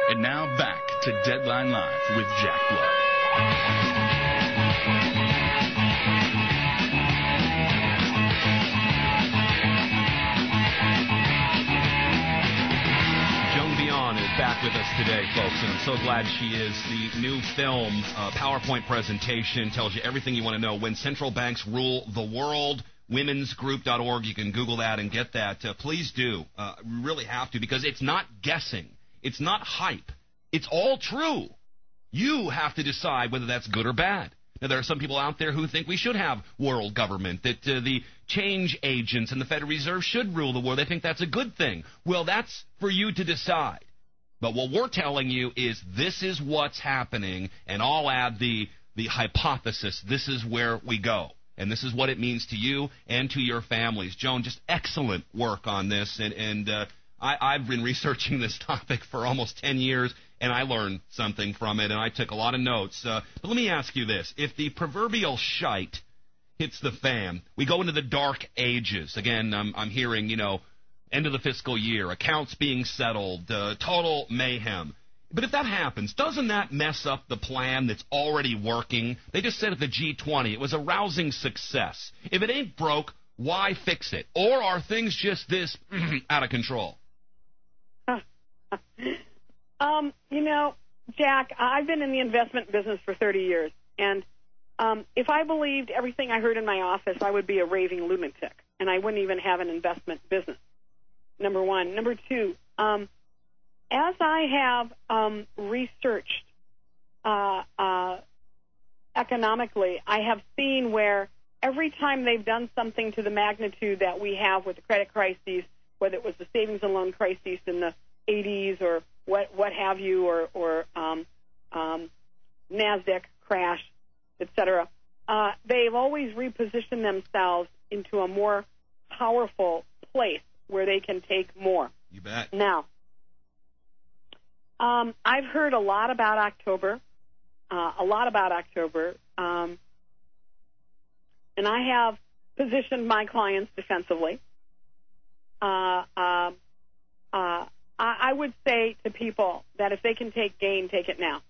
And now back to Deadline Live with Jack Blood. Joan Veon is back with us today, folks, and I'm so glad she is. The new film, PowerPoint presentation, tells you everything you want to know. When Central Banks Rule the World, womensgroup.org. You can Google that and get that. Please do. You really have to, because it's not guessing. It's not hype. It's all true. You have to decide whether that's good or bad. Now, there are some people out there who think we should have world government, that the change agents and the Federal Reserve should rule the world. They think that's a good thing. Well, that's for you to decide. But what we're telling you is this is what's happening, and I'll add the hypothesis. This is where we go, and this is what it means to you and to your families. Joan, just excellent work on this, and I've been researching this topic for almost 10 years, and I learned something from it, and I took a lot of notes. But let me ask you this. If the proverbial shite hits the fan, we go into the dark ages. Again, I'm hearing, end of the fiscal year, accounts being settled, total mayhem. But if that happens, doesn't that mess up the plan that's already working? They just said at the G20 it was a rousing success. If it ain't broke, why fix it? Or are things just this out of control? Jack, I've been in the investment business for 30 years, and if I believed everything I heard in my office, I would be a raving lunatic, and I wouldn't even have an investment business, number one. Number two, as I have researched economically, I have seen where every time they've done something to the magnitude that we have with the credit crises, whether it was the savings and loan crisis in the 80s or what have you, or NASDAQ crash, etc., they've always repositioned themselves into a more powerful place where they can take more. You bet. Now, I've heard a lot about October, and I have positioned my clients defensively. I would say to people that if they can take gain, take it now,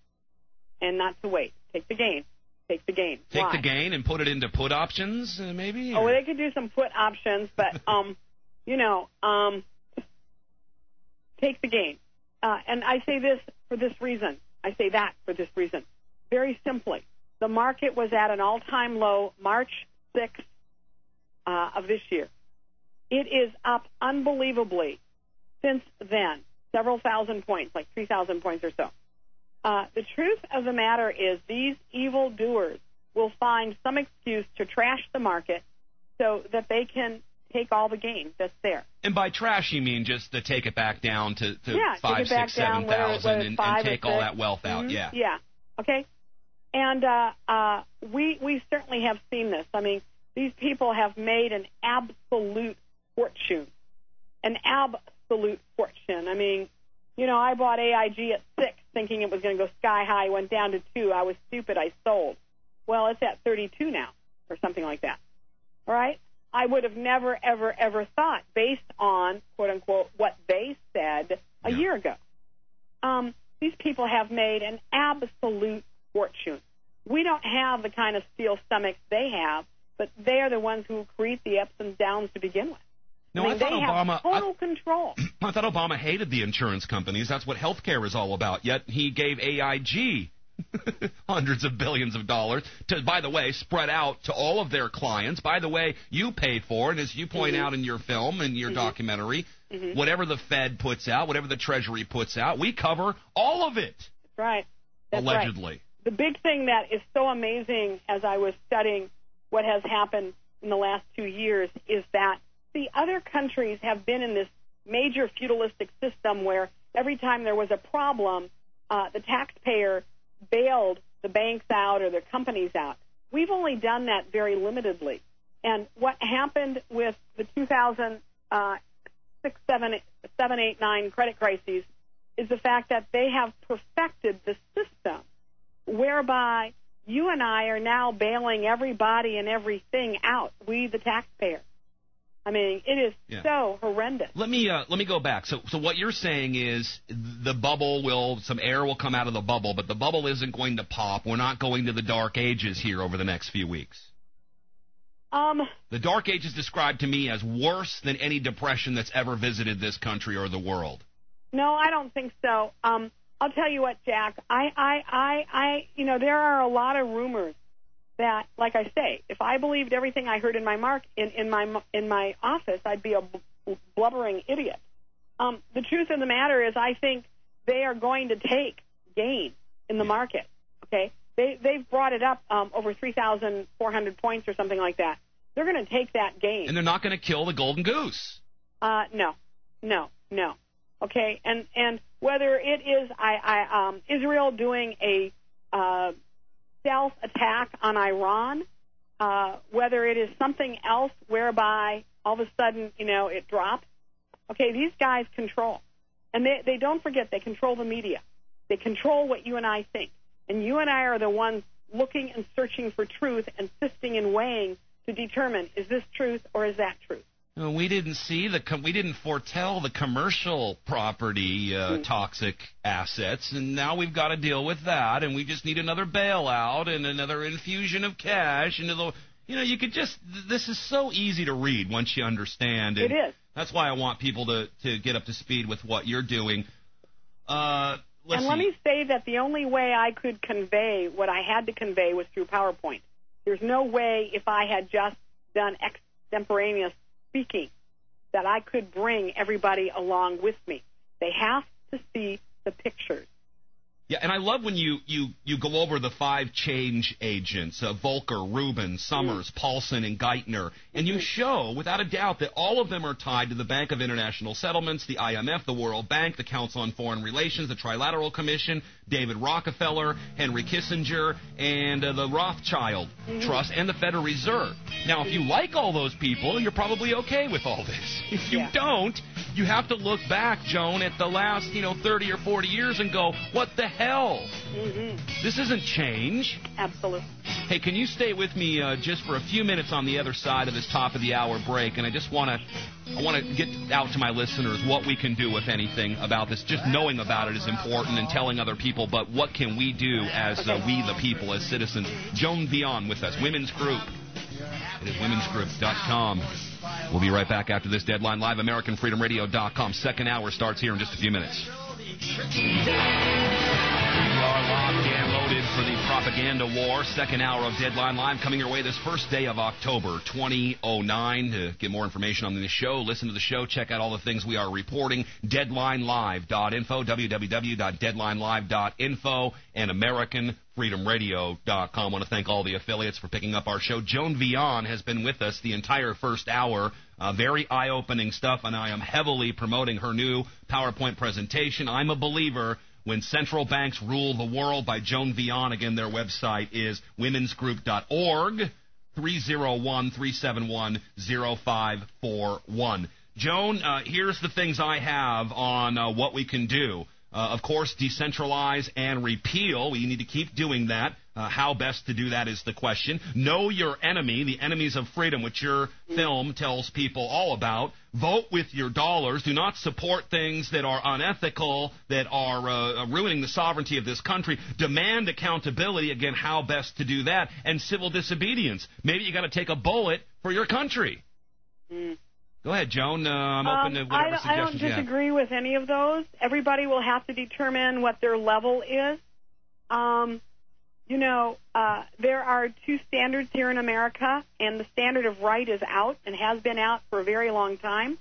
and not to wait. Take the gain. Take the gain. Take Why? the gain and put it into put options, maybe? Oh, well, they could do some put options, but, take the gain. And I say this for this reason. I say that for this reason. Very simply, the market was at an all-time low March 6th of this year. It is up unbelievably since then, several thousand points, like 3,000 points or so. The truth of the matter is these evildoers will find some excuse to trash the market so that they can take all the gain that's there. And by trash, you mean just to take it back down to 5, 6, 7,000 and take all that wealth out. Mm-hmm. Yeah. Yeah. Okay. And we certainly have seen this. I mean, these people have made an absolute fortune. An absolute fortune. I mean, I bought AIG at 6 thinking it was going to go sky high, went down to 2. I was stupid. I sold. Well, it's at 32 now or something like that. All right? I would have never, ever, ever thought, based on, quote, unquote, what they said a year ago. These people have made an absolute fortune. We don't have the kind of steel stomachs they have, but they are the ones who create the ups and downs to begin with. No, I thought Obama have total control. I thought Obama hated the insurance companies. That's what health care is all about. Yet he gave AIG hundreds of billions of dollars to, by the way, spread out to all of their clients. By the way, you pay for, and as you point out in your film and your documentary, whatever the Fed puts out, whatever the Treasury puts out, we cover all of it. That's right. That's allegedly. Right. The big thing that is so amazing as I was studying what has happened in the last 2 years is that the other countries have been in this major feudalistic system where every time there was a problem, the taxpayer bailed the banks out or their companies out. We've only done that very limitedly. And what happened with the 2006, 7, 8, 9 credit crises is the fact that they have perfected the system whereby you and I are now bailing everybody and everything out, we the taxpayer. I mean, it is so horrendous. Let me go back. So what you're saying is the bubble some air will come out of the bubble, but the bubble isn't going to pop. We're not going to the dark ages here over the next few weeks. The dark ages described to me as worse than any depression that's ever visited this country or the world. No, I don't think so. I'll tell you what, Jack. There are a lot of rumors that, like I say, if I believed everything I heard in my office, I'd be a blubbering idiot. The truth of the matter is, I think they are going to take gain in the market. Okay, they've brought it up over 3,400 points or something like that. They're going to take that gain, and they're not going to kill the golden goose. No. Okay, and whether it is Israel doing a stealth attack on Iran, whether it is something else whereby all of a sudden, it drops. Okay, these guys control. And they don't forget, they control the media. They control what you and I think. And you and I are the ones looking and searching for truth and sifting and weighing to determine, is this truth or is that truth? We didn't foretell the commercial property toxic assets, and now we've got to deal with that, and we just need another bailout and another infusion of cash into the. You could just. This is so easy to read once you understand. And it is. That's why I want people to get up to speed with what you're doing. Let me say that the only way I could convey what I had to convey was through PowerPoint. There's no way, if I had just done extemporaneous speaking, that I could bring everybody along with me. They have to see the pictures. Yeah, and I love when you go over the 5 change agents, Volcker, Rubin, Summers, Paulson, and Geithner, and you show, without a doubt, that all of them are tied to the Bank of International Settlements, the IMF, the World Bank, the Council on Foreign Relations, the Trilateral Commission, David Rockefeller, Henry Kissinger, and the Rothschild Trust, and the Federal Reserve. Now, if you like all those people, you're probably okay with all this. If you don't, you have to look back, Joan, at the last, 30 or 40 years and go, what the hell? This isn't change. Absolutely. Hey, can you stay with me just for a few minutes on the other side of this top of the hour break? And I just want to get out to my listeners what we can do, if anything, about this. Just knowing about it is important and telling other people, but what can we do as we the people, as citizens? Joan Veon with us, Women's Group. It is womensgroup.com. We'll be right back after this Deadline Live, AmericanFreedomRadio.com. Second hour starts here in just a few minutes. We are locked and loaded for the propaganda war. Second hour of Deadline Live coming your way this first day of October 2009. To get more information on this show, listen to the show, check out all the things we are reporting. DeadlineLive.info, www.deadlinelive.info, and AmericanFreedomRadio.com. I want to thank all the affiliates for picking up our show. Joan Veon has been with us the entire first hour. Very eye-opening stuff, and I am heavily promoting her new PowerPoint presentation. I'm a believer when central banks rule the world, by Joan Veon. Again, their website is womensgroup.org, 301-371-0541. Joan, here's the things I have on what we can do. Of course, decentralize and repeal. We need to keep doing that. How best to do that is the question. Know your enemy, the enemies of freedom, which your film tells people all about. Vote with your dollars. Do not support things that are unethical, that are ruining the sovereignty of this country. Demand accountability. Again, how best to do that. And civil disobedience. Maybe you got to take a bullet for your country. Go ahead, Joan. I'm open to whatever suggestions you have. I don't disagree with any of those. Everybody will have to determine what their level is. There are 2 standards here in America, and the standard of right is out and has been out for a very long time.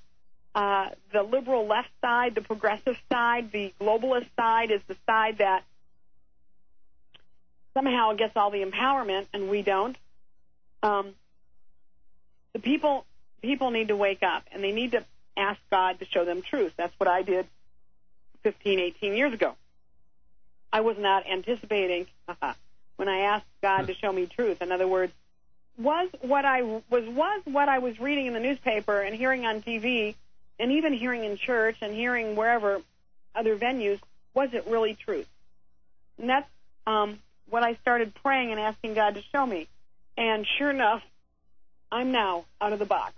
The liberal left side, the progressive side, the globalist side is the side that somehow gets all the empowerment, and we don't. The people need to wake up, and they need to ask God to show them truth. That's what I did 15, 18 years ago. I was not anticipating when I asked God to show me truth. In other words, was what I was reading in the newspaper and hearing on TV and even hearing in church and hearing wherever other venues, was it really truth? And that's what I started praying and asking God to show me. And sure enough, I'm now out of the box.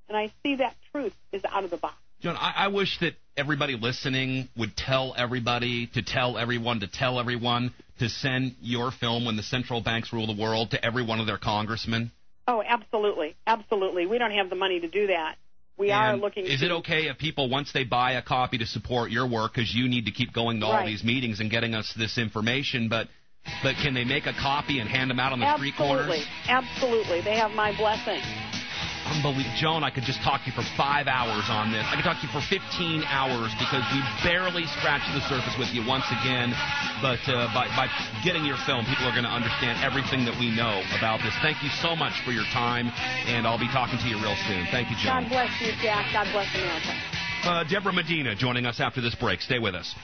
and I see that truth is out of the box. Joan, I wish that everybody listening would tell everybody to tell everyone to tell everyone to send your film, When the Central Banks Rule the World, to every one of their congressmen. Oh, absolutely. Absolutely. We don't have the money to do that. We are looking. Is it okay if people, once they buy a copy to support your work, because you need to keep going to all these meetings and getting us this information, but can they make a copy and hand them out on the street corners? Absolutely. They have my blessing. Unbelievable. Joan, I could just talk to you for 5 hours on this. I could talk to you for 15 hours because we barely scratched the surface with you once again. But by getting your film, people are going to understand everything that we know about this. Thank you so much for your time, and I'll be talking to you real soon. Thank you, Joan. God bless you, Jack. God bless America. Deborah Medina joining us after this break. Stay with us.